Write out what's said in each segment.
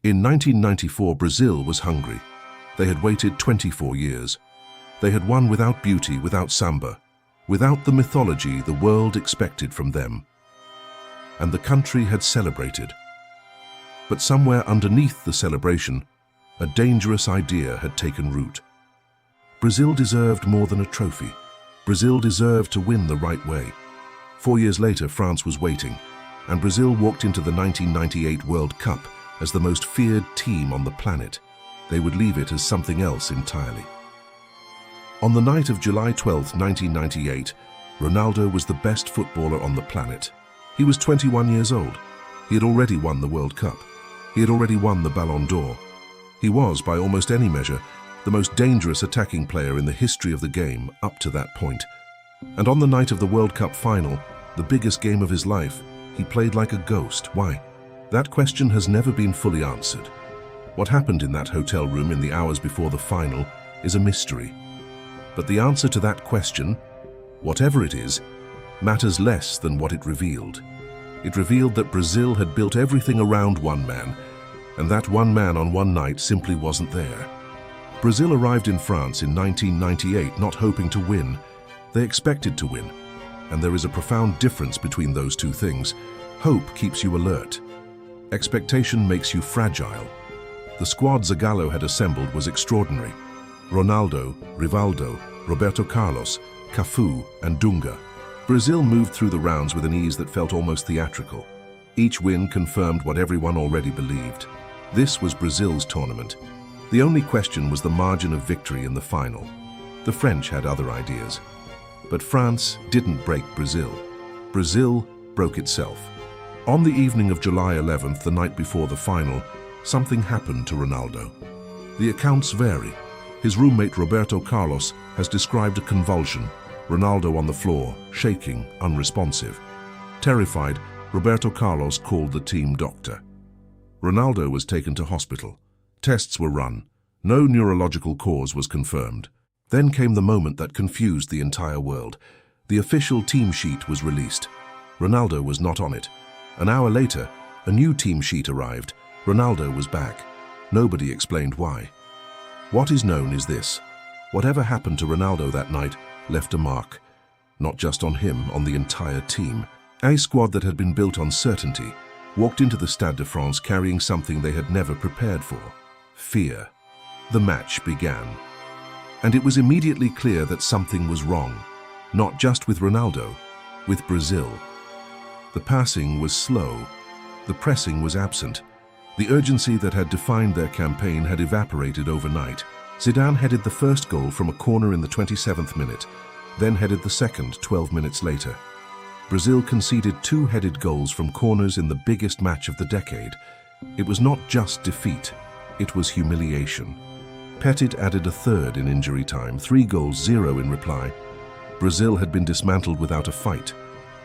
In 1994, Brazil was hungry. They had waited 24 years. They had won without beauty, without samba, without the mythology the world expected from them. And the country had celebrated. But somewhere underneath the celebration, a dangerous idea had taken root. Brazil deserved more than a trophy. Brazil deserved to win the right way. 4 years later, France was waiting, and Brazil walked into the 1998 World Cup as the most feared team on the planet. They would leave it as something else entirely. On the night of July 12, 1998, Ronaldo was the best footballer on the planet. He was 21 years old. He had already won the World Cup. He had already won the Ballon d'Or. He was, by almost any measure, the most dangerous attacking player in the history of the game up to that point. And on the night of the World Cup final, the biggest game of his life, he played like a ghost. Why? That question has never been fully answered. What happened in that hotel room in the hours before the final is a mystery. But the answer to that question, whatever it is, matters less than what it revealed. It revealed that Brazil had built everything around one man, and that one man on one night simply wasn't there. Brazil arrived in France in 1998 not hoping to win. They expected to win, and there is a profound difference between those two things. Hope keeps you alert. Expectation makes you fragile. The squad Zagallo had assembled was extraordinary. Ronaldo, Rivaldo, Roberto Carlos, Cafu, and Dunga. Brazil moved through the rounds with an ease that felt almost theatrical. Each win confirmed what everyone already believed. This was Brazil's tournament. The only question was the margin of victory in the final. The French had other ideas. But France didn't break Brazil. Brazil broke itself. On the evening of July 11th, the night before the final, something happened to Ronaldo. The accounts vary. His roommate Roberto Carlos has described a convulsion, Ronaldo on the floor, shaking, unresponsive. Terrified, Roberto Carlos called the team doctor. Ronaldo was taken to hospital. Tests were run. No neurological cause was confirmed. Then came the moment that confused the entire world. The official team sheet was released. Ronaldo was not on it. An hour later, a new team sheet arrived. Ronaldo was back. Nobody explained why. What is known is this: whatever happened to Ronaldo that night left a mark. Not just on him, on the entire team. A squad that had been built on certainty walked into the Stade de France carrying something they had never prepared for: fear. The match began. And it was immediately clear that something was wrong. Not just with Ronaldo, with Brazil. The passing was slow. The pressing was absent. The urgency that had defined their campaign had evaporated overnight. Zidane headed the first goal from a corner in the 27th minute, then headed the second 12 minutes later. Brazil conceded 2 headed goals from corners in the biggest match of the decade. It was not just defeat, it was humiliation. Petit added a third in injury time, 3 goals, 0 in reply. Brazil had been dismantled without a fight.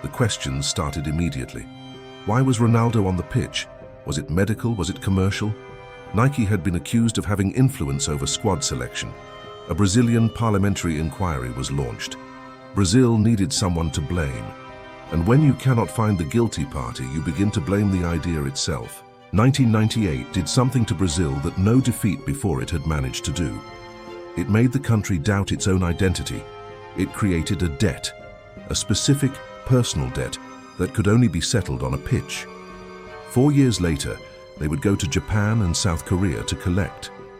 The questions started immediately. Why was Ronaldo on the pitch? Was it medical? Was it commercial? Nike had been accused of having influence over squad selection. A Brazilian parliamentary inquiry was launched. Brazil needed someone to blame. And when you cannot find the guilty party, you begin to blame the idea itself. 1998 did something to Brazil that no defeat before it had managed to do. It made the country doubt its own identity. It created a debt, a specific personal debt that could only be settled on a pitch. 4 years later, they would go to Japan and South Korea to collect.